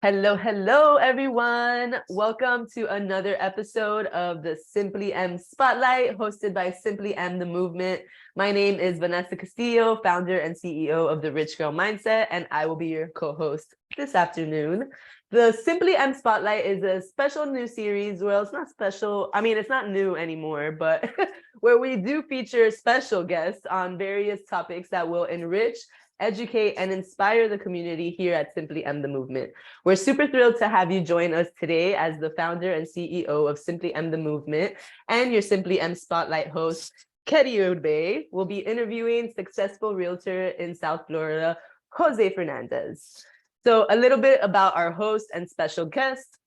Hello, hello, everyone. Welcome to another episode of the Simply M Spotlight, hosted by Simply M the Movement. My name is Vanessa Castillo, founder and CEO of the Rich Girl Mindset, and I will be your co-host this afternoon. The Simply M Spotlight is a special new series. Well, it's not special. I mean, it's not new anymore, but where we do feature special guests on various topics that will enrich, educate, and inspire the community here at Simply M the Movement. We're super thrilled to have you join us today as the founder and CEO of Simply M the Movement, and your Simply M Spotlight host, Ketty Urbay, will be interviewing successful realtor in South Florida, Jose Fernandez. So a little bit about our host and special guest.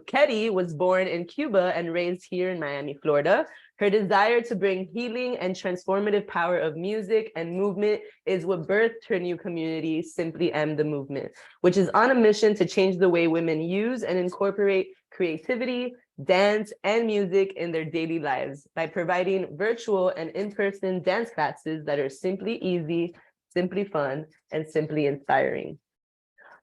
Ketty was born in Cuba and raised here in Miami, Florida. Her desire to bring healing and transformative power of music and movement is what birthed her new community, Simply M the Movement, which is on a mission to change the way women use and incorporate creativity, dance, and music in their daily lives by providing virtual and in-person dance classes that are simply easy, simply fun, and simply inspiring.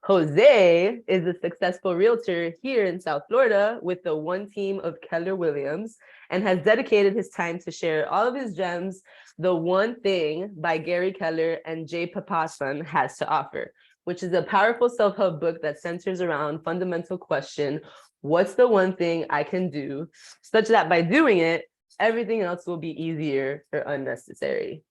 Jose is a successful realtor here in South Florida with the one team of Keller Williams and has dedicated his time to share all of his gems, The One Thing by Gary Keller and Jay Papasan has to offer, which is a powerful self-help book that centers around fundamental question, what's the one thing I can do, such that by doing it, everything else will be easier or unnecessary.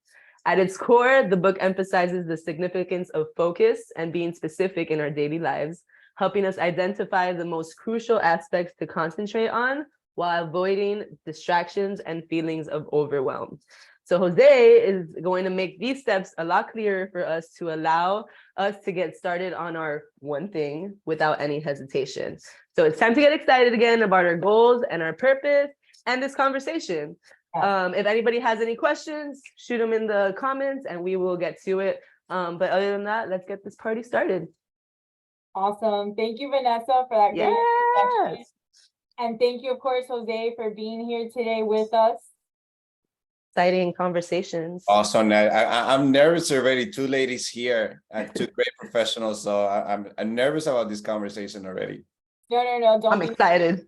At its core, the book emphasizes the significance of focus and being specific in our daily lives, helping us identify the most crucial aspects to concentrate on while avoiding distractions and feelings of overwhelm. So Jose is going to make these steps a lot clearer for us to allow us to get started on our one thing without any hesitation. So it's time to get excited again about our goals and our purpose and this conversation. If anybody has any questions, shoot them in the comments and we will get to it. But other than that, let's get this party started. Awesome. Thank you, Vanessa, for that great introduction. And thank you, of course, Jose, for being here today with us. Exciting conversations. Awesome. I'm nervous already. Two ladies here and two great professionals. So I'm nervous about this conversation already. No, don't. I'm excited.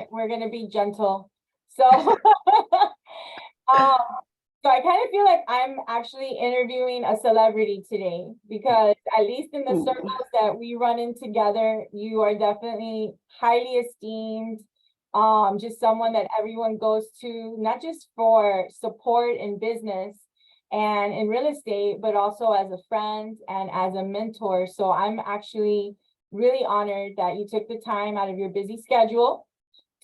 We're gonna be gentle. So so I kind of feel like I'm actually interviewing a celebrity today because at least in the circles that we run in together, you are definitely highly esteemed. Just someone that everyone goes to, not just for support in business and in real estate, but also as a friend and as a mentor. So I'm actually really honored that you took the time out of your busy schedule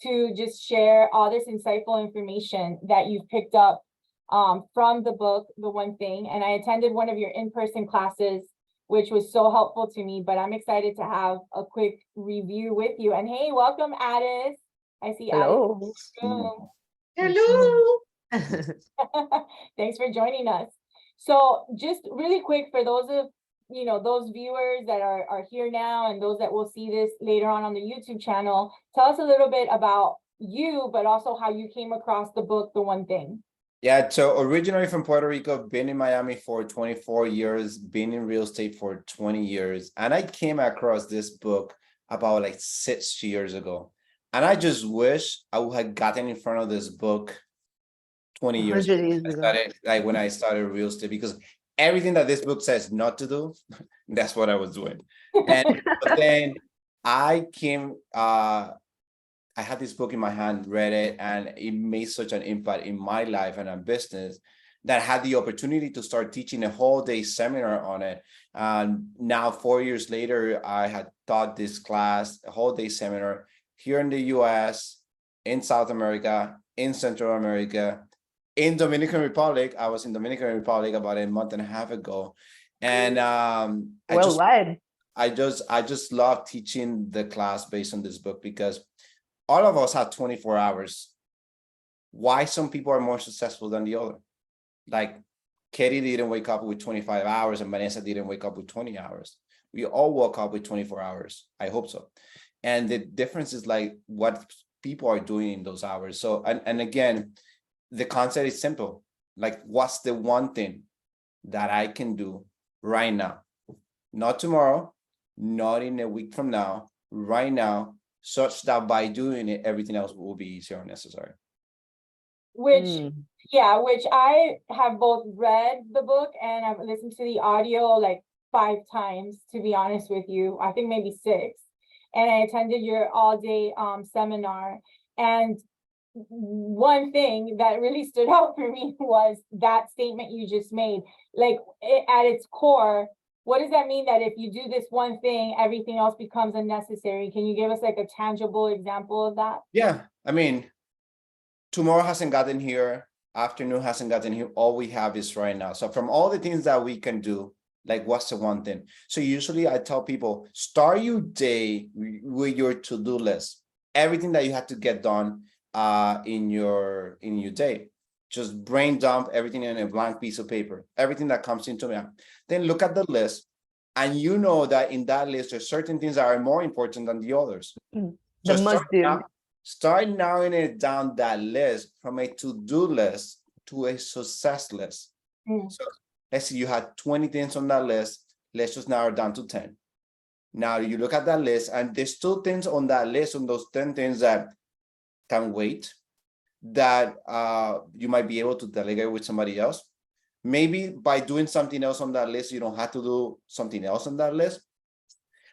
to just share all this insightful information that you've picked up from the book, The One Thing. And I attended one of your in-person classes, which was so helpful to me, but I'm excited to have a quick review with you. And hey, welcome, Addis. I see Hello. Addis. Hello. Thanks for joining us. So just really quick for those of those viewers that are here now and those that will see this later on the YouTube channel, tell us a little bit about you, but also how you came across the book, The One Thing. Yeah, so originally from Puerto Rico, been in Miami for 24 years, been in real estate for 20 years. And I came across this book about like 6 years ago. And I just wish I would have gotten in front of this book 20 years ago. When I started real estate, because everything that this book says not to do, that's what I was doing. And but then I came, I had this book in my hand, read it, and it made such an impact in my life and in business that I had the opportunity to start teaching a whole day seminar on it. And now 4 years later, I had taught this class, a whole day seminar here in the US, in South America, in Central America, in Dominican Republic. I was in Dominican Republic about a month and a half ago. And I just love teaching the class based on this book because all of us have 24 hours. Why some people are more successful than the other? Like Ketty didn't wake up with 25 hours and Vanessa didn't wake up with 20 hours. We all woke up with 24 hours. I hope so. And the difference is like what people are doing in those hours. So, and again, the concept is simple. Like, what's the one thing that I can do right now? Not tomorrow, not in a week from now, right now, such that by doing it, everything else will be easier or necessary. Which, Mm. yeah, which I have both read the book and I've listened to the audio like 5 times, to be honest with you. I think maybe 6. And I attended your all-day seminar. And one thing that really stood out for me was that statement you just made. Like at its core, what does that mean that if you do this one thing, everything else becomes unnecessary? Can you give us like a tangible example of that? Yeah, I mean, tomorrow hasn't gotten here, afternoon hasn't gotten here. All we have is right now. So from all the things that we can do, like what's the one thing? So usually I tell people, start your day with your to-do list, everything that you have to get done in your day. Just brain dump everything in a blank piece of paper, everything that comes into me. Then look at the list, and you know that in that list there's certain things that are more important than the others. The So must do. start narrowing it down, that list, from a to-do list to a success list. Mm. So let's say you had 20 things on that list. Let's just narrow it down to 10. Now you look at that list, and there's 2 things on that list, on those 10 things that can wait, that you might be able to delegate with somebody else. Maybe by doing something else on that list, you don't have to do something else on that list.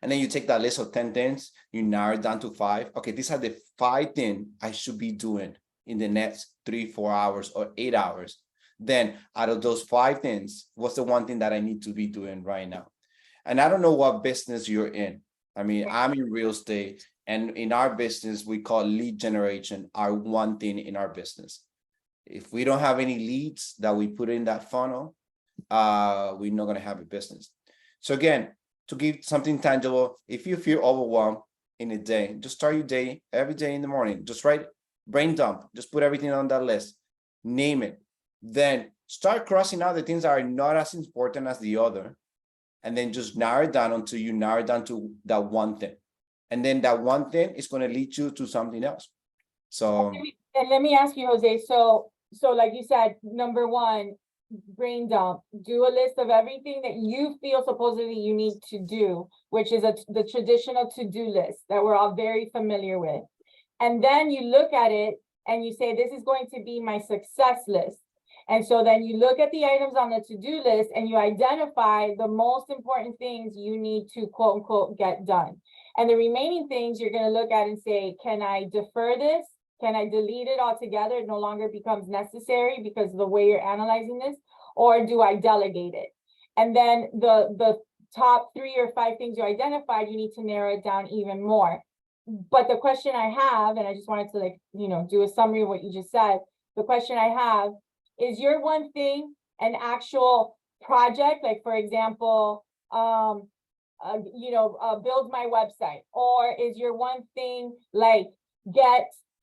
And then you take that list of 10 things, you narrow it down to 5. Okay, these are the 5 things I should be doing in the next 3-4 hours or 8 hours. Then out of those 5 things, what's the one thing that I need to be doing right now? And I don't know what business you're in. I mean, I'm in real estate, and in our business, we call lead generation our one thing in our business. If we don't have any leads that we put in that funnel, we're not going to have a business. So again, to give something tangible, if you feel overwhelmed in a day, just start your day every day in the morning. Just write, brain dump, just put everything on that list, name it. Then start crossing out the things that are not as important as the other, and then just narrow it down until you narrow it down to that one thing. And then that one thing is going to lead you to something else. So, And let me ask you, Jose, so like you said, number 1, brain dump, do a list of everything that you feel supposedly you need to do, which is the traditional to-do list that we're all very familiar with. And then you look at it and you say, this is going to be my success list. And so then you look at the items on the to-do list and you identify the most important things you need to quote unquote get done. And the remaining things you're going to look at and say, can I defer this? Can I delete it altogether? It no longer becomes necessary because of the way you're analyzing this, or do I delegate it? And then the top 3 or 5 things you identified, you need to narrow it down even more. But the question I have, and I just wanted to do a summary of what you just said. The question I have is, your one thing an actual project, like for example, build my website, or is your one thing like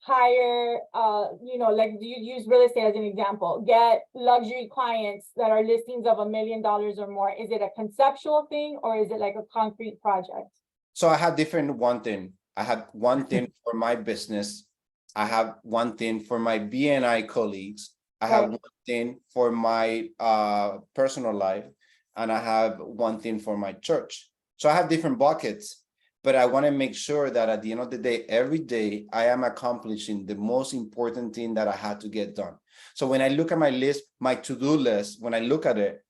hire, like you use real estate as an example, get luxury clients that are listings of $1 million or more? Is it a conceptual thing, or is it like a concrete project? So I have different one thing. I have one thing for my business. I have one thing for my BNI colleagues. I have one thing for my personal life, and I have one thing for my church. So I have different buckets, but I want to make sure that at the end of the day, every day I am accomplishing the most important thing that I had to get done. So when I look at my list, my to-do list, when I look at it,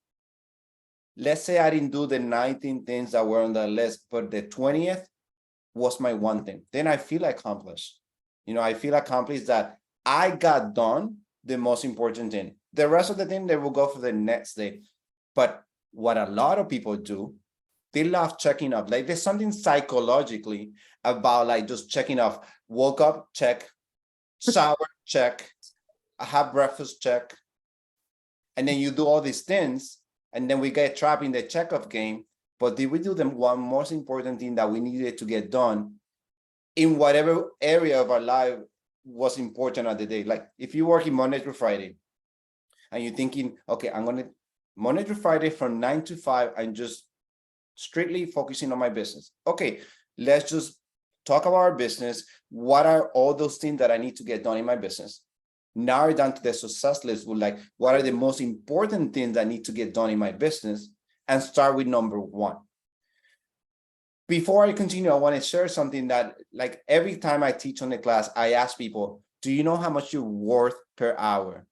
let's say I didn't do the 19 things that were on the list, but the 20th was my one thing. Then I feel accomplished. I feel accomplished that I got done the most important thing. The rest of the thing, they will go for the next day. But what a lot of people do, they love checking up. Like there's something psychologically about like just checking off. Woke up, check. Shower, check. I have breakfast, check. And then you do all these things, and then we get trapped in the check-off game. But did we do the one most important thing that we needed to get done in whatever area of our life was important at the day? Like if you're working Monday through Friday and you're thinking, okay, I'm going to Monday through Friday from 9 to 5, and just strictly focusing on my business. Okay, let's just talk about our business. What are all those things that I need to get done in my business? Narrow it down to the success list with like, what are the most important things I need to get done in my business? And start with number 1. Before I continue, I want to share something that, like, every time I teach on the class, I ask people, do you know how much you're worth per hour?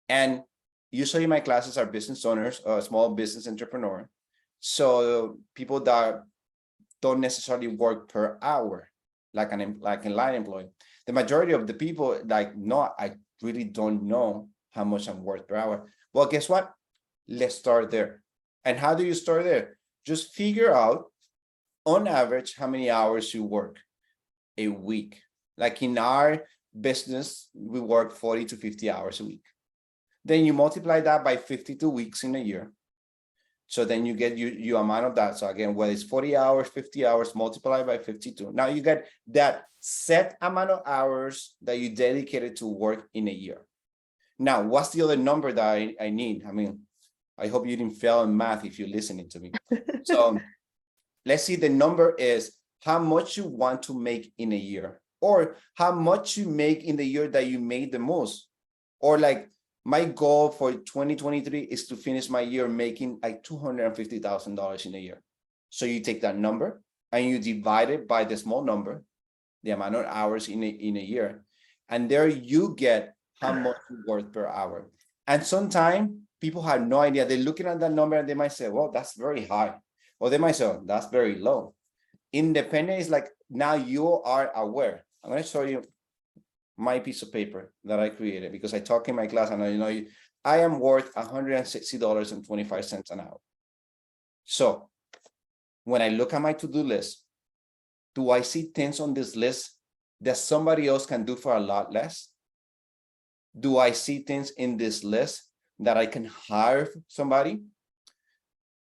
And usually my classes are business owners, small business entrepreneur. So people that don't necessarily work per hour, like a line employee. The majority of the people, like, no, I really don't know how much I'm worth per hour. Well, guess what? Let's start there. And how do you start there? Just figure out, on average, how many hours you work a week. Like in our business, we work 40 to 50 hours a week. Then you multiply that by 52 weeks in a year. So then you get your amount of that. So again, whether it's 40 hours, 50 hours, multiplied by 52. Now you get that set amount of hours that you dedicated to work in a year. Now, what's the other number that I need? I mean, I hope you didn't fail in math if you're listening to me. So let's see, the number is how much you want to make in a year, or how much you make in the year that you made the most. Or like, my goal for 2023 is to finish my year making like $250,000 in a year. So you take that number and you divide it by the small number, the amount of hours in a year, and there you get how much you're worth per hour. And sometimes people have no idea. They're looking at that number and they might say, well, that's very high. Or they might say, oh, that's very low. Independent is like, now you are aware. I'm going to show you my piece of paper that I created, because I talk in my class and I am worth $160.25 an hour. So when I look at my to-do list, do I see things on this list that somebody else can do for a lot less? Do I see things in this list that I can hire somebody?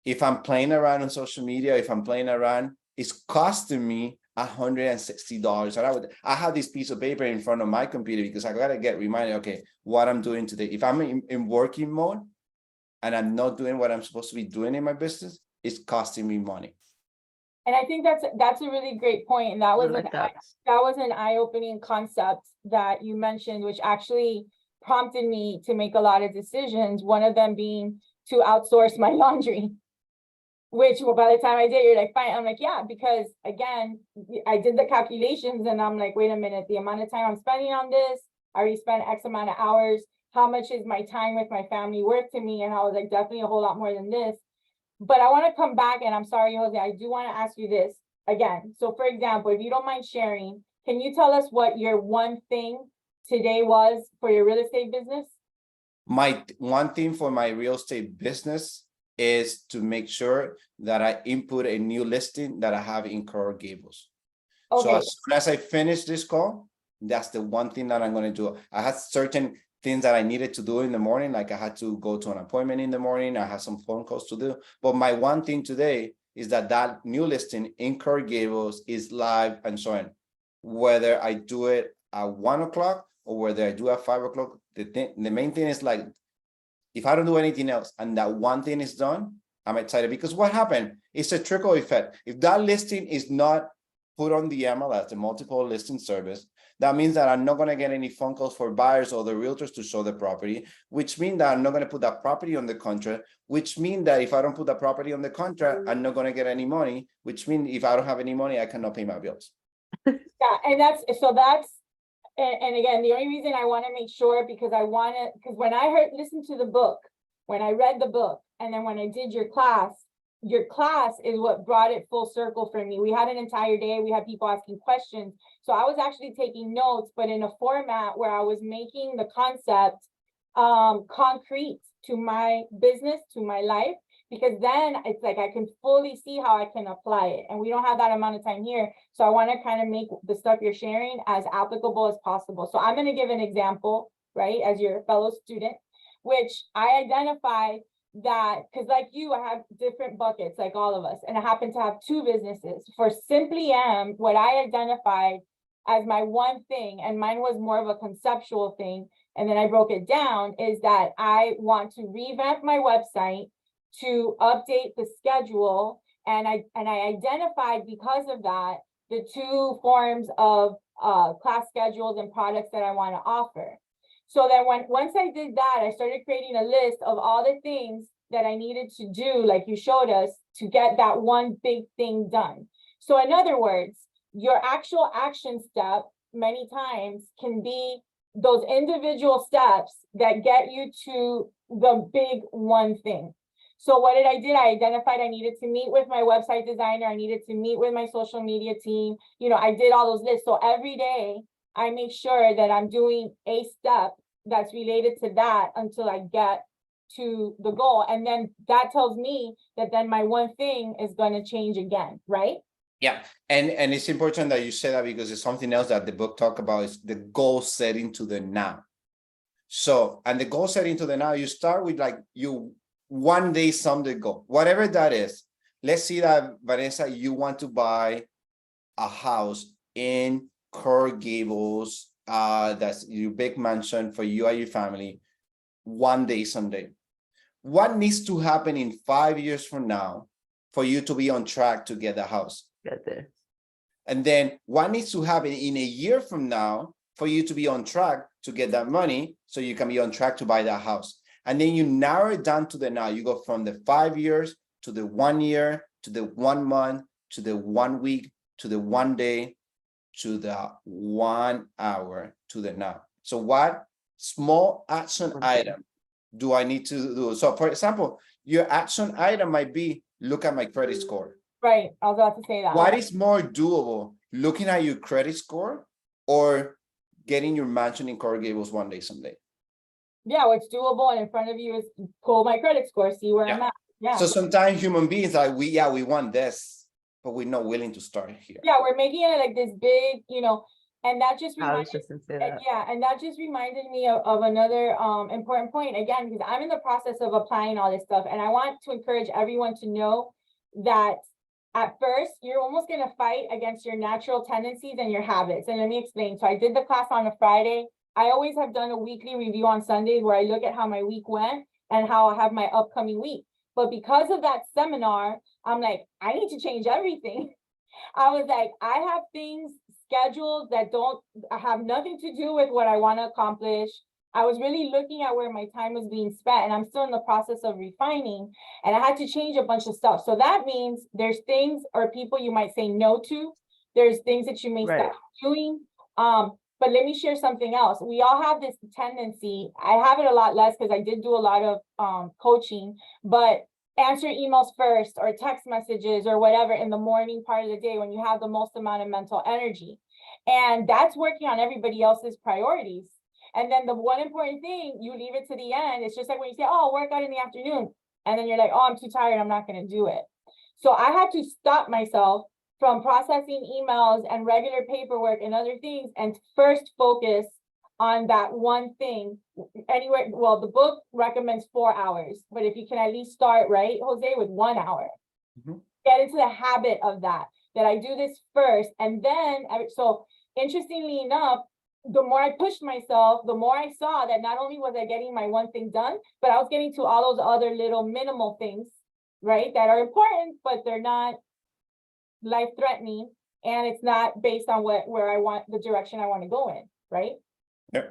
If I'm playing around on social media, if I'm playing around, it's costing me $160. And I have this piece of paper in front of my computer because I gotta get reminded, okay, what I'm doing today. If I'm in working mode and I'm not doing what I'm supposed to be doing in my business, it's costing me money. And I think that's a really great point. And that was that was an eye-opening concept that you mentioned, which actually prompted me to make a lot of decisions. One of them being to outsource my laundry. Which, well, by the time I did, you're like, fine. I'm like, yeah, because again, I did the calculations and I'm like, wait a minute, the amount of time I'm spending on this, I already spent X amount of hours. How much is my time with my family worth to me? And I was like, definitely a whole lot more than this. But I want to come back, and I'm sorry, Jose, I do want to ask you this again. So for example, if you don't mind sharing, can you tell us what your one thing today was for your real estate business? My one thing for my real estate business is to make sure that I input a new listing that I have in Coral Gables. Okay. So as soon as I finish this call, that's the one thing that I'm going to do. I had certain things that I needed to do in the morning, like I had to go to an appointment in the morning. I had some phone calls to do. But my one thing today is that new listing in Coral Gables is live and so on. Whether I do it at 1 o'clock or whether I do it at 5 o'clock, the main thing is, like, if I don't do anything else and that one thing is done, I'm excited, because what happened? It's a trickle effect. If that listing is not put on the MLS, the multiple listing service, that means that I'm not going to get any phone calls for buyers or the realtors to show the property, which means that I'm not going to put that property on the contract, which means that if I don't put the property on the contract, I'm not going to get any money, which means if I don't have any money, I cannot pay my bills. Yeah, and and again, the only reason I want to make sure, because when I listened to the book, when I read the book, and then when I did your class is what brought it full circle for me. We had an entire day, we had people asking questions. So I was actually taking notes, but in a format where I was making the concept concrete to my business, to my life, because then it's like I can fully see how I can apply it. And we don't have that amount of time here. So I want to kind of make the stuff you're sharing as applicable as possible. So I'm going to give an example, right, as your fellow student, which I identified that, because like you, I have different buckets, like all of us, and I happen to have two businesses. For Simply M, what I identified as my one thing, and mine was more of a conceptual thing, and then I broke it down, is that I want to revamp my website, to update the schedule, and I identified, because of that, the two forms of class schedules and products that I want to offer. So then once I did that, I started creating a list of all the things that I needed to do, like you showed us, to get that one big thing done. So in other words, your actual action step many times can be those individual steps that get you to the big one thing. So what did I do? I identified I needed to meet with my website designer. I needed to meet with my social media team. You know, I did all those lists. So every day I make sure that I'm doing a step that's related to that until I get to the goal. And then that tells me that then my one thing is going to change again, right? Yeah, and it's important that you say that because it's something else that the book talk about is the goal setting to the now. So, and the goal setting to the now, you start with like you one day someday goal, whatever that is. Let's see that, Vanessa, you want to buy a house in Coral Gables, that's your big mansion for you and your family, one day someday. What needs to happen in 5 years from now for you to be on track to get the house? Get there. And then what needs to happen in a year from now for you to be on track to get that money so you can be on track to buy that house? And then you narrow it down to the now. You go from the 5 years to the 1 year, to the 1 month, to the 1 week, to the 1 day, to the 1 hour, to the now. So what small action item do I need to do? So for example, your action item might be look at my credit score. Right. I was about to say that. What is more doable, looking at your credit score or getting your mansion in Coral Gables one day someday? Yeah, what's doable and in front of you is pull my credit score, see where I'm at. Yeah. So sometimes human beings like we want this, but we're not willing to start here. Yeah, we're making it like this big, you know, and that just I was reminded, just gonna say that. yeah, and that just reminded me of another important point again, because I'm in the process of applying all this stuff, and I want to encourage everyone to know that at first you're almost going to fight against your natural tendencies and your habits. And let me explain. So I did the class on a Friday. I always have done a weekly review on Sundays where I look at how my week went and how I have my upcoming week. But because of that seminar, I'm like, I need to change everything. I was like, I have things scheduled that don't have nothing to do with what I want to accomplish. I was really looking at where my time was being spent, and I'm still in the process of refining, and I had to change a bunch of stuff. So that means there's things or people you might say no to. There's things that you may stop doing. But let me share something else. We all have this tendency. I have it a lot less because I did do a lot of coaching, but answer emails first or text messages or whatever in the morning part of the day when you have the most amount of mental energy. And that's working on everybody else's priorities. And then the one important thing, you leave it to the end. It's just like when you say, oh, I'll work out in the afternoon. And then you're like, oh, I'm too tired. I'm not going to do it. So I had to stop myself from processing emails and regular paperwork and other things and first focus on that one thing. Anywhere, well, the book recommends 4 hours, but if you can at least start, right, Jose, with 1 hour, get into the habit of that I do this first. And then, so interestingly enough, the more I pushed myself, the more I saw that not only was I getting my one thing done, but I was getting to all those other little minimal things, right, that are important, but they're not life-threatening, and it's not based on where I want, the direction I want to go in, right? Yeah.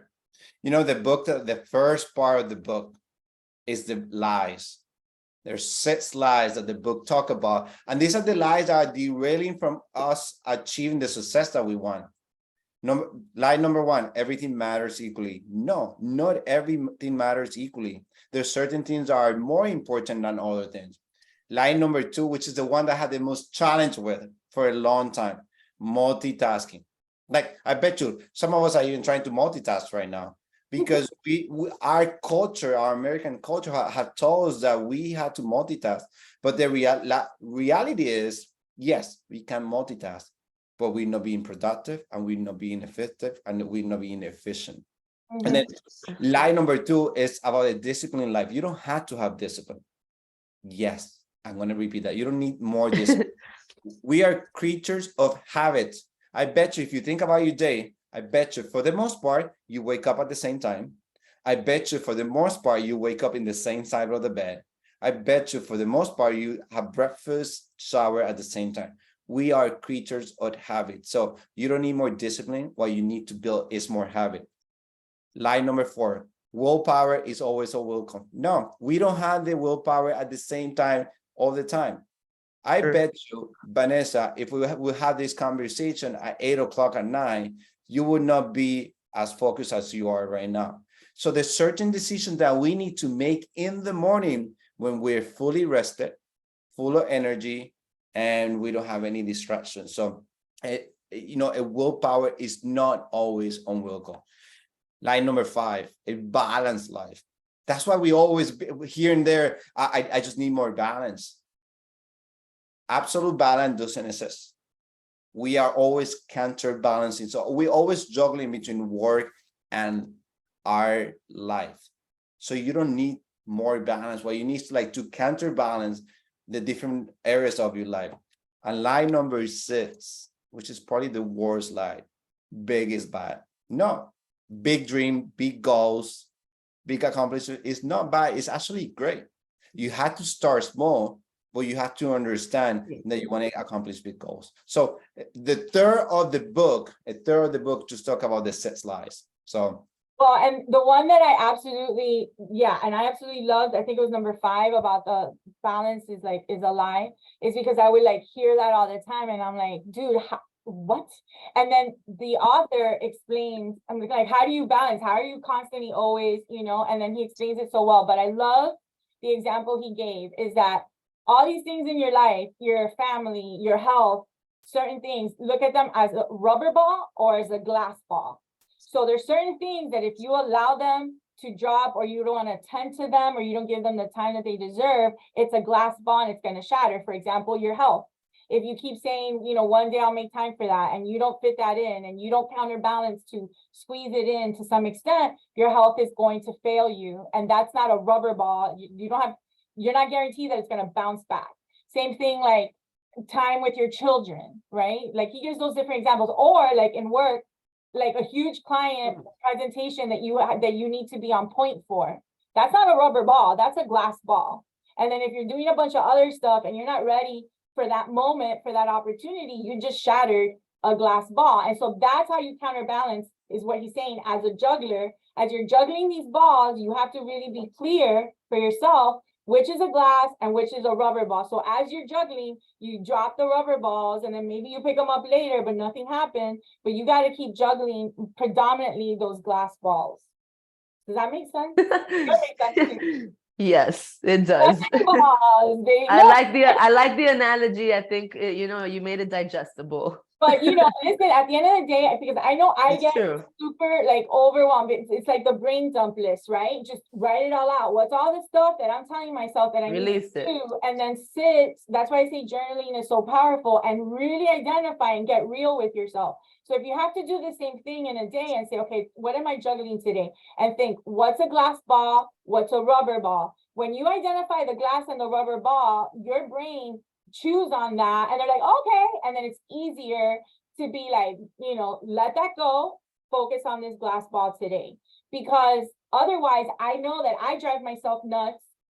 You know, the book, the first part of the book is the lies. There's 6 lies that the book talk about, and these are the lies that are derailing from us achieving the success that we want. Lie number 1, everything matters equally. No, not everything matters equally. There's certain things that are more important than other things. Lie number 2, which is the one that I had the most challenge with for a long time, multitasking. Like, I bet you some of us are even trying to multitask right now because our culture, our American culture have told us that we have to multitask. But the reality is, yes, we can multitask, but we're not being productive, and we're not being effective, and we're not being efficient. And then lie number 2 is about a disciplined life. You don't have to have discipline. Yes, I'm going to repeat that. You don't need more discipline. We are creatures of habits. I bet you if you think about your day, I bet you for the most part, you wake up at the same time. I bet you for the most part, you wake up in the same side of the bed. I bet you for the most part, you have breakfast, shower at the same time. We are creatures of habit. So you don't need more discipline. What you need to build is more habit. Lie number 4, willpower is always a welcome. No, we don't have the willpower at the same time all the time. I Sure. bet you, Vanessa, if we have this conversation at 8 o'clock at night, you would not be as focused as you are right now. So there's certain decisions that we need to make in the morning when we're fully rested, full of energy, and we don't have any distractions. So, a willpower is not always on willpower. Line number 5, a balanced life. That's why we always here and there. I just need more balance. Absolute balance doesn't exist. We are always counterbalancing. So we're always juggling between work and our life. So you don't need more balance. What you need to counterbalance the different areas of your life. And line number 6, which is probably the worst line, big is bad. No, big dream, big goals, big accomplishment is not bad. It's actually great. You had to start small, but you have to understand that you want to accomplish big goals. So a third of the book just talk about the 6 lies. So. Well, and the one that I absolutely loved, I think it was number 5 about the balance is a lie, is because I would hear that all the time. And I'm like, dude, what? And then the author explains, I'm like, how do you balance? How are you constantly always, and then he explains it so well. But I love the example he gave is that all these things in your life, your family, your health, certain things, look at them as a rubber ball or as a glass ball. So there's certain things that if you allow them to drop, or you don't want to attend to them, or you don't give them the time that they deserve, it's a glass ball and it's going to shatter. For example, your health. If you keep saying, one day I'll make time for that, and you don't fit that in, and you don't counterbalance to squeeze it in to some extent, your health is going to fail you. And that's not a rubber ball. You're not guaranteed that it's going to bounce back. Same thing, like time with your children, right? Like he gives those different examples. Or like in work, like a huge client presentation that you need to be on point for. That's not a rubber ball. That's a glass ball. And then if you're doing a bunch of other stuff and you're not ready for that moment, for that opportunity, you just shattered a glass ball. And so that's how you counterbalance, is what he's saying. As a juggler, as you're juggling these balls, you have to really be clear for yourself which is a glass and which is a rubber ball. So as you're juggling, you drop the rubber balls and then maybe you pick them up later, but nothing happened. But you got to keep juggling predominantly those glass balls. Does that make sense? That makes sense too. Yes, it does. Balls, I like the analogy. I think you made it digestible. But listen, at the end of the day, because I know I get true. super overwhelmed. It's like the brain dump list, right? Just write it all out. What's all the stuff that I'm telling myself that I Release need to it. do, and then sit. That's why I say journaling is so powerful, and really identify and get real with yourself. So if you have to do the same thing in a day and say, okay, what am I juggling today? And think, what's a glass ball? What's a rubber ball? When you identify the glass and the rubber ball, your brain choose on that, and they're like, okay, and then it's easier to be like, let that go, focus on this glass ball today. Because otherwise, I know that I drive myself nuts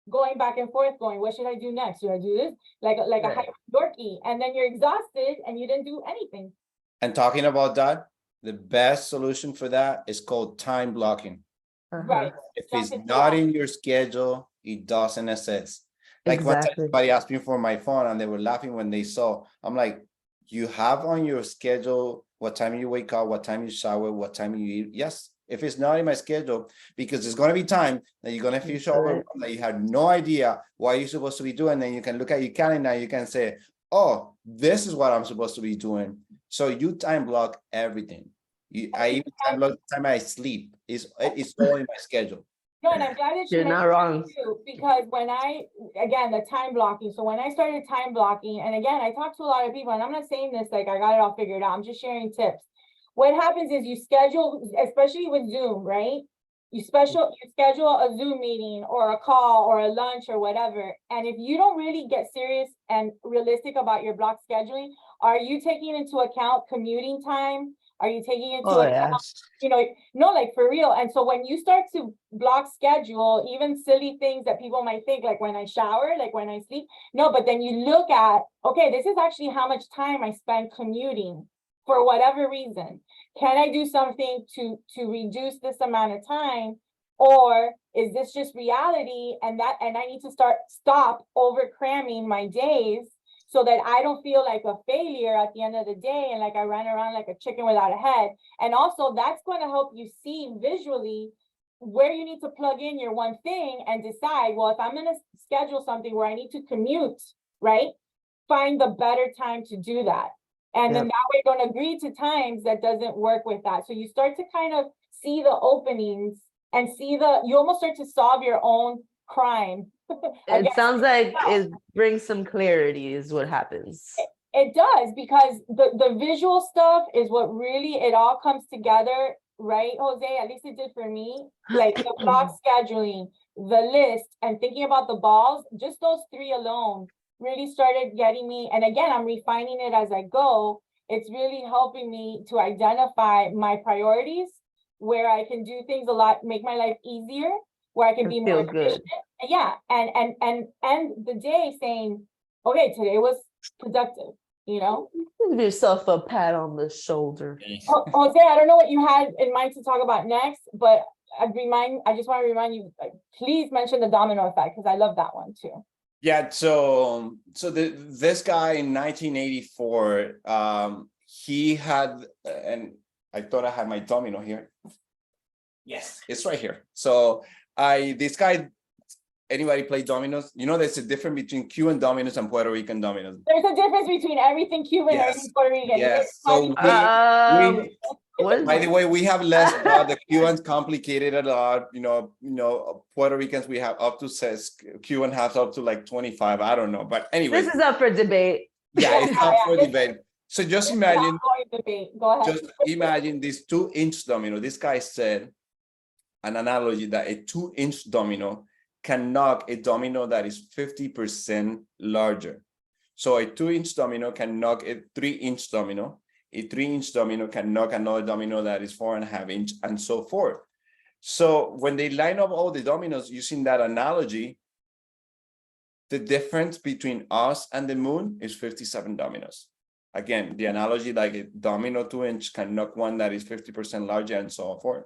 going back and forth, going, what should I do next? Should I do this? Like a hyper dorky, and then you're exhausted and you didn't do anything. And talking about that, the best solution for that is called time blocking. Right. If it's not in your schedule, it doesn't exist. Like one time somebody asked me for my phone and they were laughing when they saw. I'm like, you have on your schedule what time you wake up, what time you shower, what time you eat. Yes, if it's not in my schedule, because there's going to be time that you're going to feel overwhelmed, that you have no idea what you're supposed to be doing. Then you can look at your calendar and you can say, oh, this is what I'm supposed to be doing. So you time block everything. I even time block the time I sleep. It's all in my schedule. No, and I'm glad that you're not wrong too, because again, the time blocking. So when I started time blocking, and again, I talked to a lot of people, and I'm not saying this like I got it all figured out. I'm just sharing tips. What happens is you schedule, especially with Zoom, right? You schedule a Zoom meeting or a call or a lunch or whatever. And if you don't really get serious and realistic about your block scheduling, are you taking into account commuting time? Are you taking into account, like for real? And so when you start to block schedule, even silly things that people might think, like when I shower, like when I sleep, no, but then you look at, okay, this is actually how much time I spend commuting for whatever reason. Can I do something to reduce this amount of time? Or is this just reality and I need to stop over cramming my days so that I don't feel like a failure at the end of the day and like I ran around like a chicken without a head. And also that's going to help you see visually where you need to plug in your one thing and decide, well, if I'm going to schedule something where I need to commute, right? Find the better time to do that. And then that way don't agree to times that doesn't work with that. So you start to kind of see the openings and see you almost start to solve your own crime. It sounds like it brings some clarity is what happens. It does, because the visual stuff is what really, it all comes together, right, Jose? At least it did for me. Like the block scheduling, the list, and thinking about the balls, just those three alone really started getting me. And again, I'm refining it as I go. It's really helping me to identify my priorities, where I can do things a lot, make my life easier, where I can be more efficient. Yeah, and end the day saying, okay, today was productive, you know? Give yourself a pat on the shoulder. Jose, I don't know what you had in mind to talk about next, but I just want to remind you, please mention the domino effect, because I love that one too. Yeah, so this guy in 1984, he had, and I thought I had my domino here. Yes, it's right here. So this guy, anybody play dominoes? You know, there's a difference between Cuban dominoes and Puerto Rican dominoes. There's a difference between everything Cuban and everything Puerto Rican. Yes. So by the way, we have less. The Cubans complicated a lot. You know, Puerto Ricans, we have up to 6. Cuban has up to like 25. I don't know, but anyway, this is up for debate. Yeah, it's up for debate. So just imagine. Go ahead. Just imagine this 2-inch domino. This guy said an analogy that a 2-inch domino can knock a domino that is 50% larger. So a 2-inch domino can knock a 3-inch domino. A 3-inch domino can knock another domino that is 4.5 inch, and so forth. So when they line up all the dominoes using that analogy, the difference between us and the moon is 57 dominoes. Again, the analogy, like a domino 2-inch can knock one that is 50% larger, and so forth.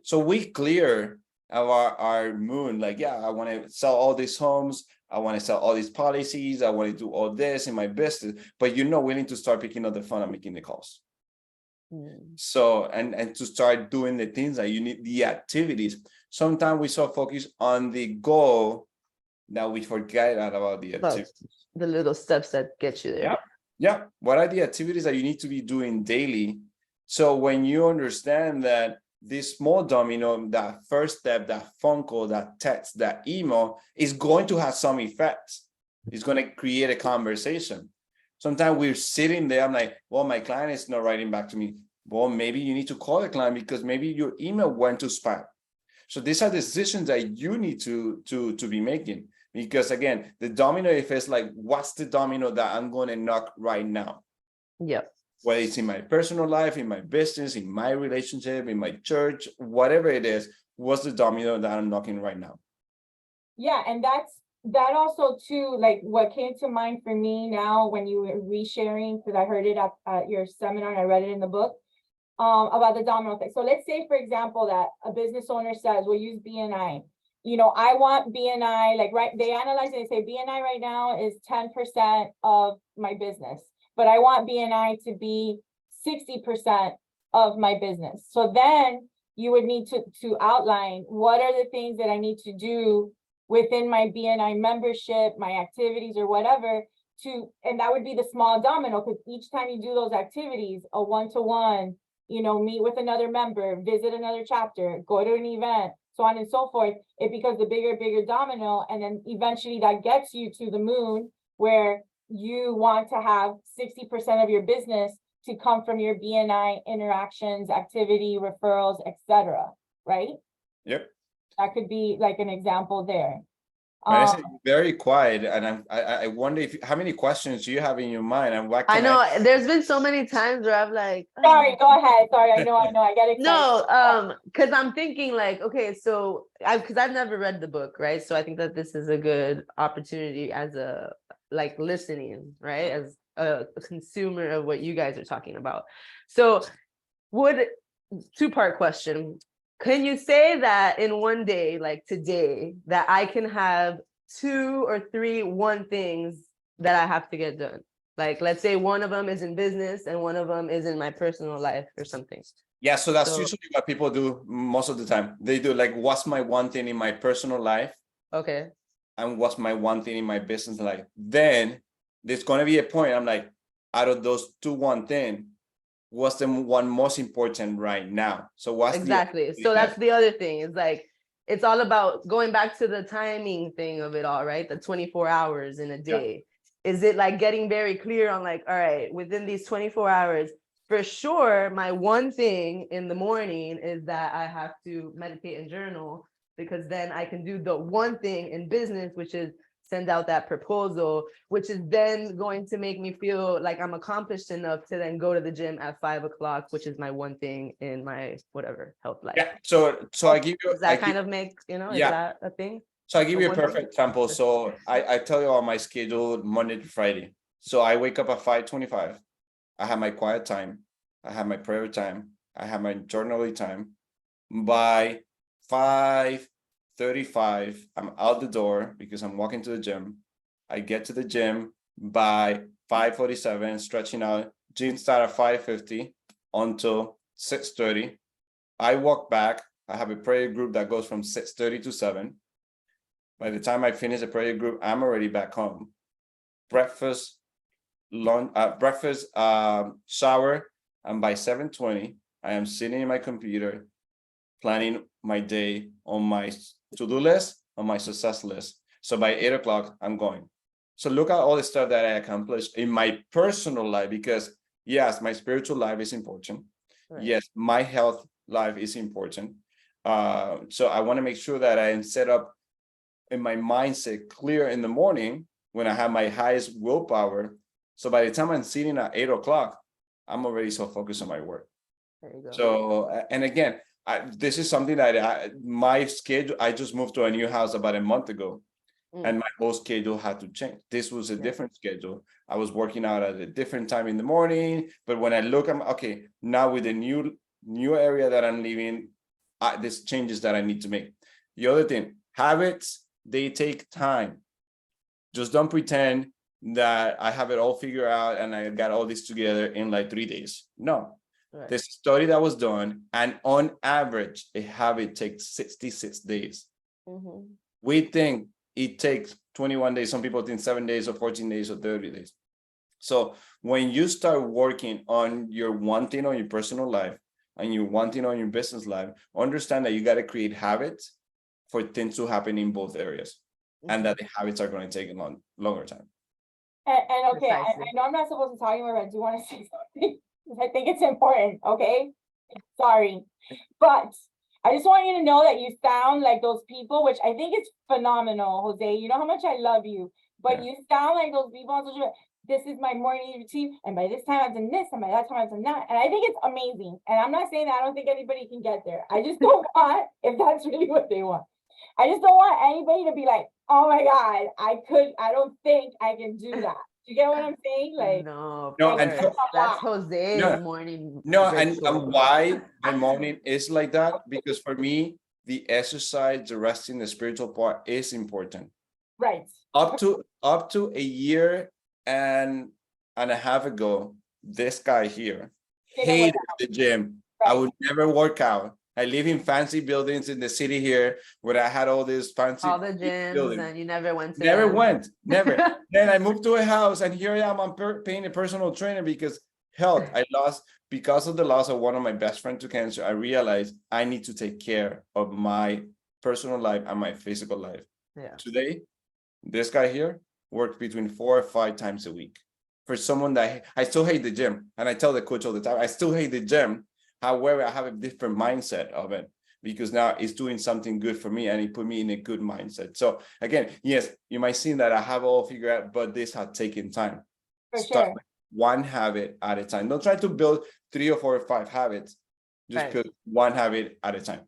So we clear our moon, like, yeah, I want to sell all these homes, I want to sell all these policies, I want to do all this in my business, but you're not willing to start picking up the phone and making the calls. So, and to start doing the things that you need, the activities. Sometimes we so focus on the goal that we forget about the activities. The little steps that get you there. Yeah. What are the activities that you need to be doing daily? So when you understand that this small domino, that first step, that phone call, that text, that email is going to have some effect. It's going to create a conversation. Sometimes we're sitting there, I'm like, well, my client is not writing back to me. Well, maybe you need to call the client because maybe your email went to spam. So these are decisions that you need to be making. Because again, the domino effect is like, what's the domino that I'm going to knock right now? Yep. Whether it's in my personal life, in my business, in my relationship, in my church, whatever it is, what's the domino that I'm knocking right now? Yeah, and that also too, like what came to mind for me now when you were resharing, because I heard it at your seminar and I read it in the book, about the domino effect. So let's say, for example, that a business owner says, we'll use BNI. You know, I want BNI, like, right, they analyze it, they say BNI right now is 10% of my business, but I want BNI to be 60% of my business. So then you would need to outline what are the things that I need to do within my BNI membership, my activities or whatever, and that would be the small domino, because each time you do those activities, a one-to-one, you know, meet with another member, visit another chapter, go to an event, so on and so forth, it becomes a bigger domino. And then eventually that gets you to the moon, where you want to have 60% of your business to come from your BNI interactions, activity, referrals, etc. Right? Yep. That could be like an example there. It's very quiet, and I wonder how many questions you have in your mind, and what I know there's been so many times where I'm like, oh. Sorry, go ahead. Sorry, I know, I get excited. No, because I'm thinking like, okay, so because I've never read the book, right? So I think that this is a good opportunity as a like listening, right? As a consumer of what you guys are talking about. So two-part question. Can you say that in one day, like today, that I can have 2 or 3 one things that I have to get done? Like, let's say one of them is in business and one of them is in my personal life or something. Yeah, so that's So- usually what people do most of the time. They do like, what's my one thing in my personal life Okay. and what's my one thing in my business life? Then there's going to be a point, I'm like, out of those two one thing, what's the one most important right now? So what's Exactly. So that's the other thing. It's like, it's all about going back to the timing thing of it all, right? The 24 hours in a day. Is it like getting very clear on like, all right, within these 24 hours, for sure, my one thing in the morning is that I have to meditate and journal, because then I can do the one thing in business, which is send out that proposal, which is then going to make me feel like I'm accomplished enough to then go to the gym at 5 o'clock, which is my one thing in my whatever health life. Yeah. So I give you, Does that kind of make, is Yeah. that a thing? So I give you a one thing? perfect example. So I tell you on my schedule Monday to Friday. So I wake up at 5:25. I have my quiet time. I have my prayer time. I have my journaling time. By 5:35, I'm out the door because I'm walking to the gym. I get to the gym by 5:47, stretching out. Gym start at 5:50 until 6:30. I walk back. I have a prayer group that goes from 6:30 to 7. By the time I finish the prayer group, I'm already back home. Breakfast, lunch, shower, and by 7:20, I am sitting in my computer, planning my day on my to-do list, on my success list. So by 8 o'clock, I'm going. So look at all the stuff that I accomplished in my personal life, because yes, my spiritual life is important. Right. Yes, my health life is important. So I want to make sure that I am set up in my mindset clear in the morning when I have my highest willpower. So by the time I'm sitting at 8 o'clock, I'm already so focused on my work. There you go. So, and again, this is something that my schedule, I just moved to a new house about a month ago, and my whole schedule had to change. This was a different schedule. I was working out at a different time in the morning, but when I look, I'm okay, now with the new area that I'm living, there's changes that I need to make. The other thing, habits, they take time. Just don't pretend that I have it all figured out and I got all this together in like 3 days. No. Right. There's a study that was done, and on average, a habit takes 66 days. We think it takes 21 days. Some people think 7 days or 14 days or 30 days. So when you start working on your one thing on your personal life and your one thing on your business life, understand that you got to create habits for things to happen in both areas, and that the habits are going to take a longer time. And okay, I Precisely. know I'm not supposed to talk anymore, but I do want to say something, because I think it's important, okay? Sorry, but I just want you to know that you sound like those people, which I think is phenomenal, Jose. You know how much I love you, but you sound like those people on social media. This is my morning routine, and by this time I've done this, and by that time I've done that, and I think it's amazing. And I'm not saying that I don't think anybody can get there. I just don't want, if that's really what they want, I just don't want anybody to be like, oh my God, I don't think I can do that. Do you get what I'm saying? Like, no, No, of and course. That's No. Jose's morning. No, and ritual. why my morning is like that? Because for me, the exercise, the resting, the spiritual part is important. right. Up to a year and a half ago, this guy here hated the gym. I would never work out. I live in fancy buildings in the city here where I had all these fancy all the gyms buildings. and you never went to Never them. went, never. Then I moved to a house, and here I am. I'm paying a personal trainer because health. I lost because of the loss of one of my best friends to cancer. I realized I need to take care of my personal life and my physical life. Yeah. Today, this guy here works between 4 or 5 times a week. For someone that I still hate the gym, and I tell the coach all the time, I still hate the gym. However, I have a different mindset of it, because now it's doing something good for me and it put me in a good mindset. So again, yes, you might see that I have all figured out, but this has taken time. Start with one habit at a time. Don't try to build 3 or 4 or 5 habits. Just build one habit at a time.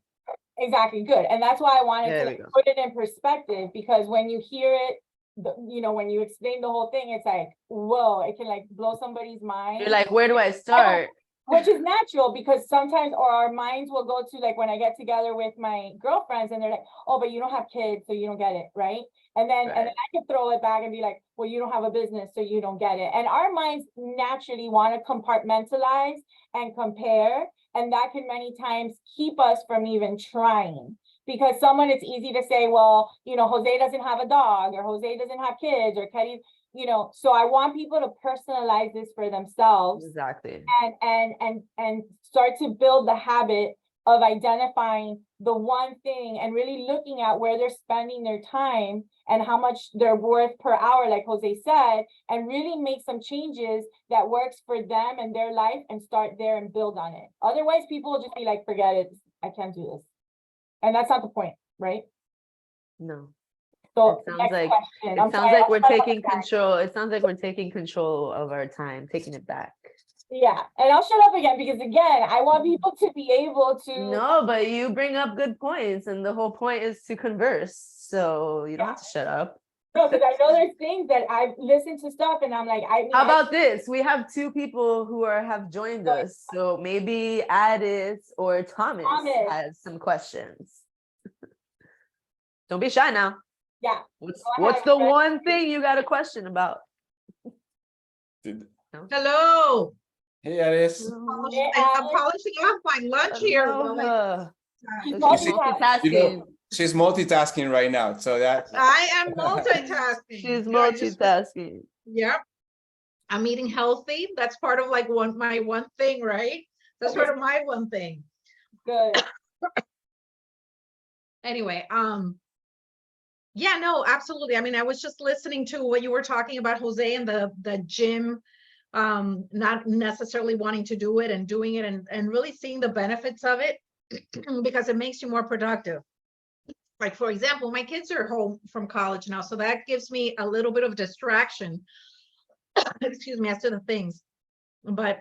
Exactly, good. And that's why I wanted There to we go. put it in perspective, because when you hear it, you know, when you explain the whole thing, it's like, whoa, it can like blow somebody's mind. You're like, where do I start? which is natural because sometimes, or our minds will go to like when I get together with my girlfriends and they're like, oh, but you don't have kids, so you don't get it, right? And then Right. I can throw it back and be like, well, you don't have a business, so you don't get it. And our minds naturally want to compartmentalize and compare, and that can many times keep us from even trying. Because someone, it's easy to say, well, Jose doesn't have a dog, or Jose doesn't have kids, or Ketty, so I want people to personalize this for themselves Exactly. and start to build the habit of identifying the one thing and really looking at where they're spending their time and how much they're worth per hour, like Jose said, and really make some changes that works for them and their life and start there and build on it. Otherwise, people will just be like, forget it, I can't do this. And that's not the point, right? No. So It sounds next like question. it I'm sounds sorry, like I'll we're shut up taking again. control. It sounds like we're taking control of our time, taking it back. Yeah, and I'll shut up again because again, I want people to be able to. No, but you bring up good points, and the whole point is to converse. So you don't have to shut up. No, because I know there's things that I've listened to stuff and I'm like, How about this? We have two people who have joined us. So maybe Addis or Thomas Thomas. has some questions. Don't be shy now. Yeah. What's the one thing you got a question about? Hello. Hey, Alice. I'm polishing off my lunch here. She's She's multitasking. She's multitasking right now, so that I am multitasking. She's No, I just- multitasking. Yep. I'm eating healthy. That's part of like my one thing, right? That's part of my one thing. Good. Anyway, yeah, no, absolutely. I mean, I was just listening to what you were talking about, Jose, and the gym, not necessarily wanting to do it and doing it and really seeing the benefits of it because it makes you more productive. Like, for example, my kids are home from college now, so that gives me a little bit of distraction, excuse me, as to the things. But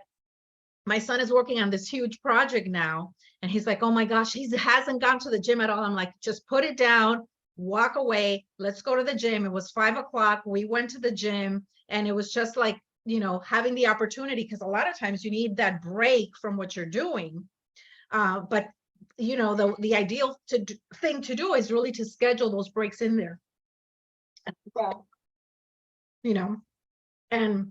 my son is working on this huge project now, and he's like, oh my gosh, he hasn't gone to the gym at all. I'm like, just put it down, walk away, let's go to the gym. It was 5 o'clock. We went to the gym, and it was just like, having the opportunity, because a lot of times you need that break from what you're doing. But the ideal thing to do is really to schedule those breaks in there. Yeah. And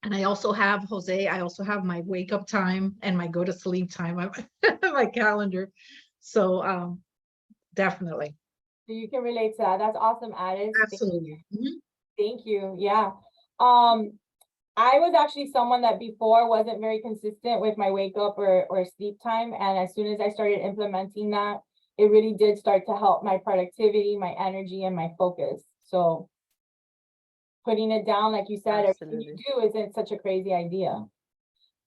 I also have, Jose, I also have my wake up time and my go to sleep time on my calendar. So definitely. So you can relate to that. That's awesome, Addis. Absolutely. Thank you. Yeah. I was actually someone that before wasn't very consistent with my wake up or sleep time. And as soon as I started implementing that, it really did start to help my productivity, my energy, and my focus. So putting it down, like you said, everything you do isn't such a crazy idea.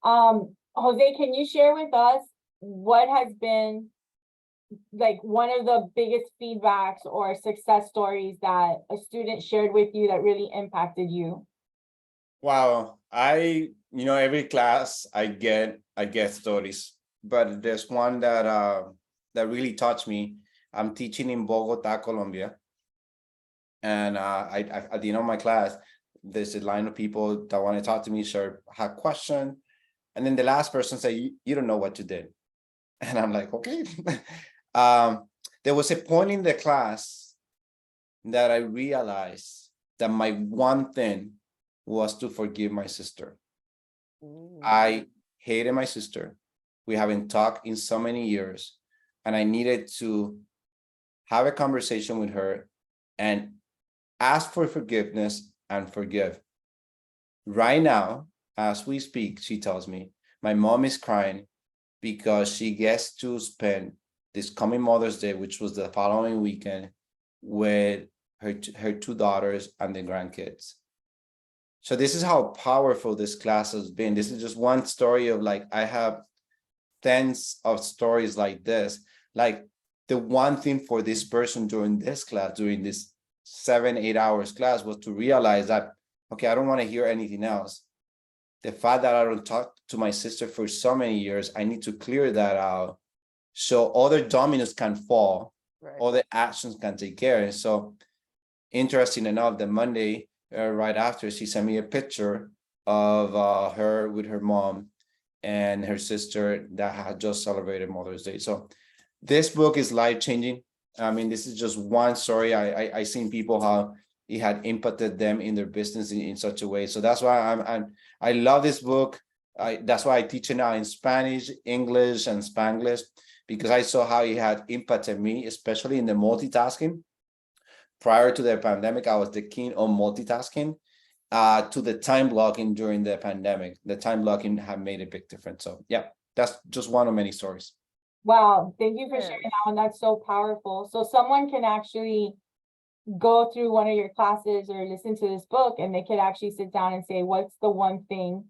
Jose, can you share with us what has been like one of the biggest feedbacks or success stories that a student shared with you that really impacted you? Wow, every class I get stories, but there's one that really touched me. I'm teaching in Bogota, Colombia, and I at the end of my class, there's a line of people that want to talk to me, sure, have question, and then the last person say, you don't know what you did, and I'm like, okay. There was a point in the class that I realized that my one thing was to forgive my sister. I hated my sister. We haven't talked in so many years, and I needed to have a conversation with her and ask for forgiveness and forgive. Right now, as we speak, she tells me, my mom is crying because she gets to spend this coming Mother's Day, which was the following weekend, with her two daughters and the grandkids. So this is how powerful this class has been. This is just one story of like, I have tens of stories like this. Like the one thing for this person during this class, during this 7-8 hours class, was to realize that, okay, I don't want to hear anything else. The fact that I don't talk to my sister for so many years, I need to clear that out so other dominoes can fall, other actions can take care. And so interesting enough, the Monday right after, she sent me a picture of her with her mom, and her sister that had just celebrated Mother's Day. So this book is life-changing. I mean, this is just one story. I seen people how it had impacted them in their business in such a way. So that's why I love this book. That's why I teach it now in Spanish, English, and Spanglish, because I saw how it had impacted me, especially in the multitasking. Prior to the pandemic, I was the king on multitasking. To the time blocking during the pandemic, the time blocking have made a big difference. So yeah, that's just one of many stories. Wow, thank you for Yeah. sharing that one. That's so powerful. So someone can actually go through one of your classes or listen to this book, and they could actually sit down and say, what's the one thing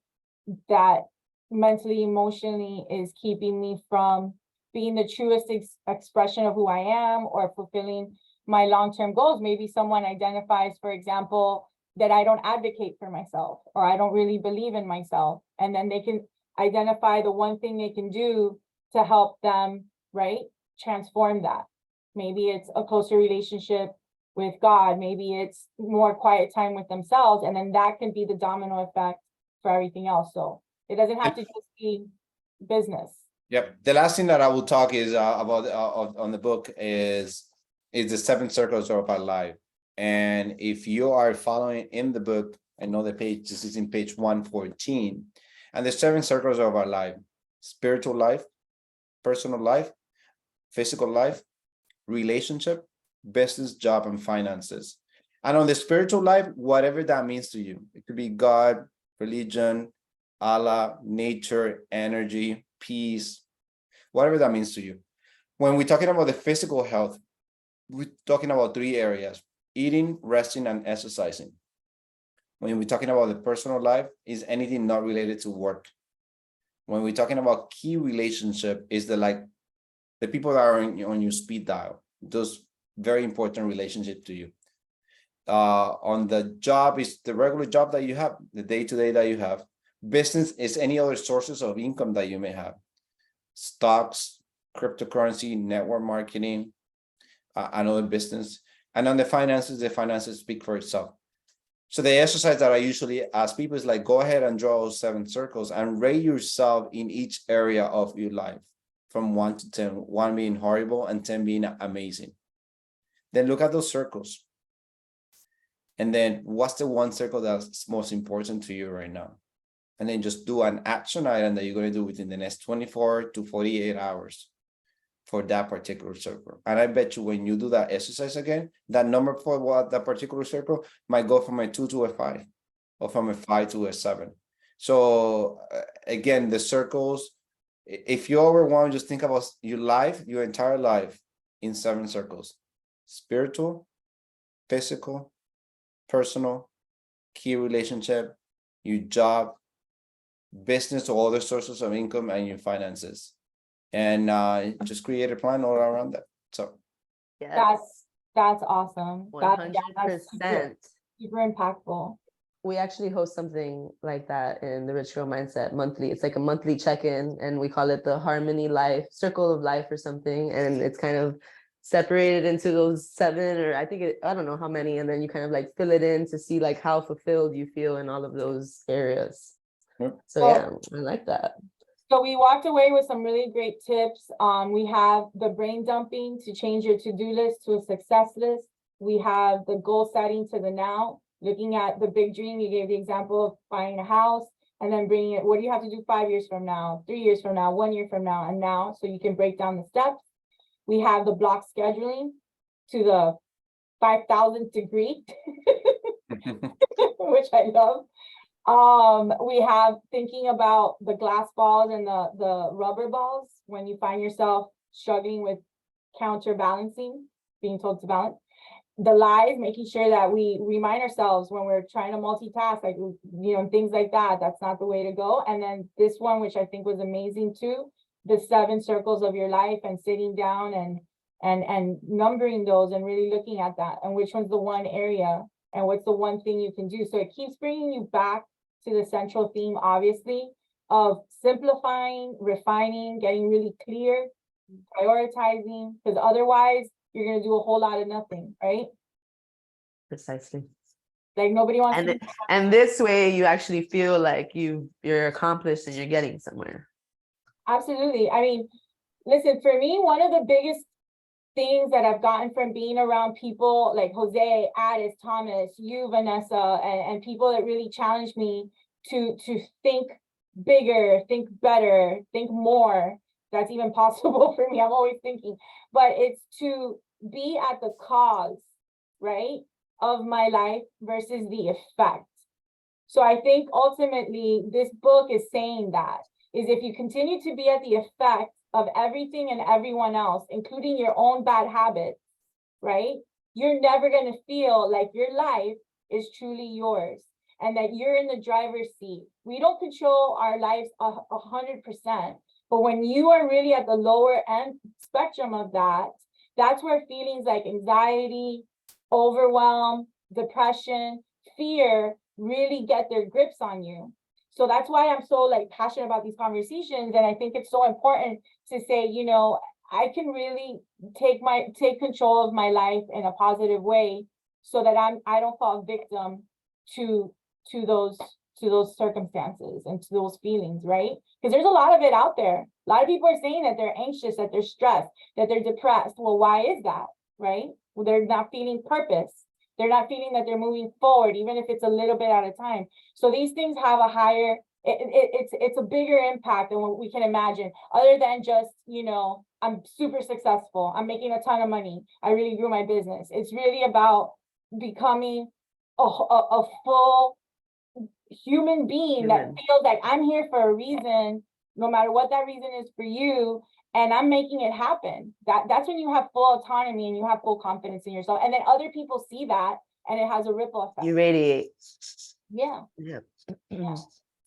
that mentally, emotionally is keeping me from being the truest expression of who I am or fulfilling my long-term goals. Maybe someone identifies, for example, that I don't advocate for myself, or I don't really believe in myself. And then they can identify the one thing they can do to help them, right, transform that. Maybe it's a closer relationship with God, maybe it's more quiet time with themselves, and then that can be the domino effect for everything else. So it doesn't have to just be business. Yep. The last thing that I will talk is about on the book is the 7 circles of our life. And if you are following in the book, I know the page, this is in page 114, and the 7 circles of our life: spiritual life, personal life, physical life, relationship, business, job, and finances. And on the spiritual life, whatever that means to you, it could be God, religion, Allah, nature, energy, peace, whatever that means to you. When we're talking about the physical health, we're talking about 3 areas: eating, resting, and exercising. When we're talking about the personal life, is anything not related to work. When we're talking about key relationship, is the people that are on your speed dial, those very important relationship to you. On the job is the regular job that you have, the day-to-day that you have. Business is any other sources of income that you may have: stocks, cryptocurrency, network marketing, another business. And on the finances speak for itself. So the exercise that I usually ask people is like, go ahead and draw those 7 circles and rate yourself in each area of your life from 1 to 10, 1 being horrible and 10 being amazing. Then look at those circles. And then what's the 1 circle that's most important to you right now? And then just do an action item that you're going to do within the next 24 to 48 hours for that particular circle. And I bet you when you do that exercise again, that number for that particular circle might go from a 2 to a 5, or from a 5 to a 7. So again, the circles, if you overwhelmed, just think about your life, your entire life in 7 circles: spiritual, physical, personal, key relationship, your job, business or other sources of income, and your finances. And just create a plan all around that. So Yes, That's awesome. That's 100%. super impactful. We actually host something like that in the Rich Girl Mindset monthly. It's like a monthly check-in, and we call it the Harmony Life Circle of Life or something. And it's kind of separated into those 7, or I don't know how many, and then you kind of like fill it in to see like how fulfilled you feel in all of those areas. Yep. So yeah, I like that. So we walked away with some really great tips. We have the brain dumping to change your to-do list to a success list. We have the goal setting to the now, looking at the big dream. You gave the example of buying a house and then bringing it. What do you have to do 5 years from now, 3 years from now, 1 year from now, and now, so you can break down the steps. We have the block scheduling to the 5,000th degree, which I love. We have thinking about the glass balls and the rubber balls when you find yourself struggling with counterbalancing, being told to balance. The lies, making sure that we remind ourselves when we're trying to multitask, like, things like that. That's not the way to go. And then this one, which I think was amazing too, the 7 circles of your life, and sitting down and numbering those and really looking at that, and which one's the one area and what's the one thing you can do. So it keeps bringing you back to the central theme, obviously, of simplifying, refining, getting really clear, prioritizing, because otherwise you're going to do a whole lot of nothing, right? Precisely. Like nobody wants to. And this way you actually feel like you're accomplished and you're getting somewhere. Absolutely. I mean, listen, for me, one of the biggest things that I've gotten from being around people like Jose, Addis, Thomas, you, Vanessa, and people that really challenge me to think bigger, think better, think more. That's even possible for me. I'm always thinking, but it's to be at the cause, right, of my life versus the effect. So I think ultimately this book is saying that is if you continue to be at the effect of everything and everyone else, including your own bad habits, right? You're never going to feel like your life is truly yours and that you're in the driver's seat. We don't control our lives 100%, but when you are really at the lower end spectrum of that, that's where feelings like anxiety, overwhelm, depression, fear really get their grips on you. So that's why I'm so like passionate about these conversations. And I think it's so important to say, you know, I can really take control of my life in a positive way so that I don't fall victim to those circumstances and to those feelings, right? Because there's a lot of it out there. A lot of people are saying that they're anxious, that they're stressed, that they're depressed. Well, why is that, right? Well, they're not feeling purpose. They're not feeling that they're moving forward, even if it's a little bit at a time. So these things have a higher, it's a bigger impact than what we can imagine, other than just, you know, I'm super successful, I'm making a ton of money, I really grew my business. It's really about becoming a full human being that feels like I'm here for a reason, no matter what that reason is for you, and I'm making it happen. That's when you have full autonomy and you have full confidence in yourself. And then other people see that and it has a ripple effect. You radiate. Yeah. Yeah.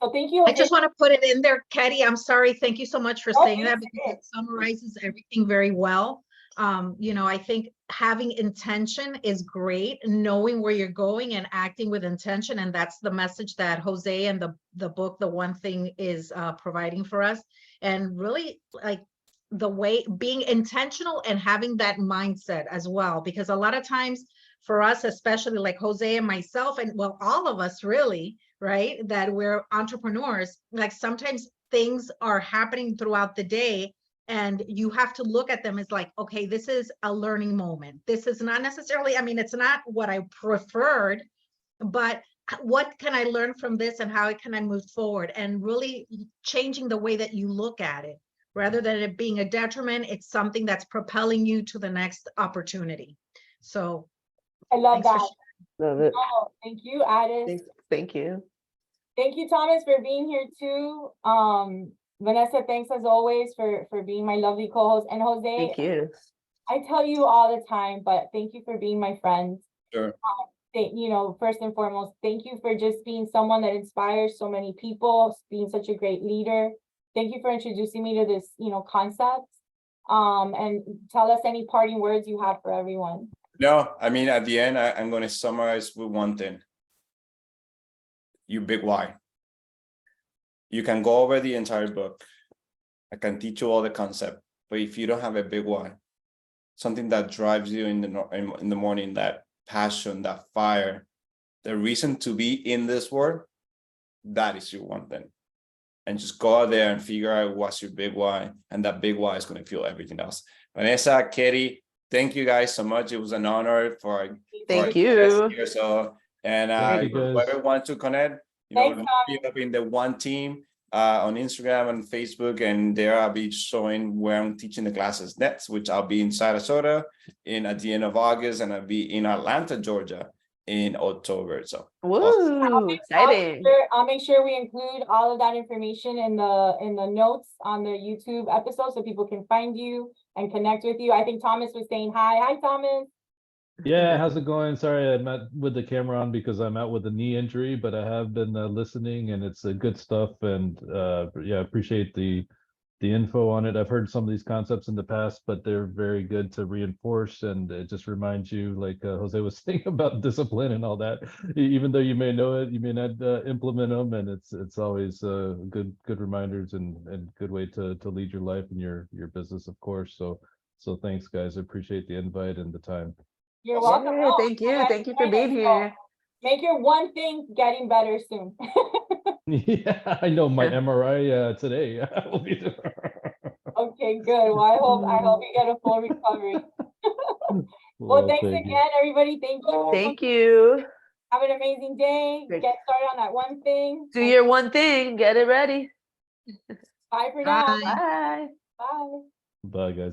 So thank you. I just want to put it in there, Ketty. I'm sorry. Thank you so much for saying that because it summarizes everything very well. You know, I think having intention is great, knowing where you're going and acting with intention. And that's the message that Jose and the book, The One Thing, is providing for us. And really, like, the way being intentional and having that mindset as well, because a lot of times for us, especially like Jose and myself, and well, all of us really, right, that we're entrepreneurs, like sometimes things are happening throughout the day and you have to look at them as like, okay, this is a learning moment. This is not necessarily, I mean, it's not what I preferred, but what can I learn from this and how can I move forward? And really changing the way that you look at it. Rather than it being a detriment, it's something that's propelling you to the next opportunity. So I love that. Love it. Oh, thank you, Addis. Thank you. Thank you, Thomas, for being here too. Vanessa, thanks as always for being my lovely co-host. And Jose, Thank you. I tell you all the time, but thank you for being my friend. Sure. You know, first and foremost, thank you for just being someone that inspires so many people, being such a great leader. Thank you for introducing me to this, you know, concept. And tell us any parting words you have for everyone. No, I mean, at the end, I'm going to summarize with one thing. Your big why. You can go over the entire book. I can teach you all the concept, but if you don't have a big why, something that drives you in the morning, that passion, that fire, the reason to be in this world, that is your one thing. And just go out there and figure out what's your big why, and that big why is going to fuel everything else. Vanessa, Ketty, thank you guys so much. It was an honor for Thank you. here. So, and whoever wants to connect, you know, be up in the one team on Instagram and Facebook, and there I'll be showing where I'm teaching the classes next, which I'll be in Sarasota at the end of August, and I'll be in Atlanta, Georgia in October. So woo, exciting. I'll make sure we include all of that information in the notes on the YouTube episode so people can find you and connect with you. I think Thomas was saying hi. Hi, Thomas. Yeah, how's it going? Sorry, I'm not with the camera on because I'm out with a knee injury, but I have been listening, and it's good stuff. And yeah, appreciate the info on it. I've heard some of these concepts in the past, but they're very good to reinforce, and it just reminds you, like Jose was saying about discipline and all that. Even though you may know it, you may not implement them, and it's always good reminders and good way to lead your life and your business, of course. So thanks, guys. I appreciate the invite and the time. You're welcome. Yeah, thank you for being here. make your one thing getting better soon. Yeah, I know my MRI today. will be Okay, good. Well, I hope you get a full recovery. Well, thanks thank you. again, everybody. Thank you. Thank you. Have an amazing day. Great. Get started on that one thing. Do your one thing. Get it ready. Bye for now. Bye. Bye. Bye. Bye, guys.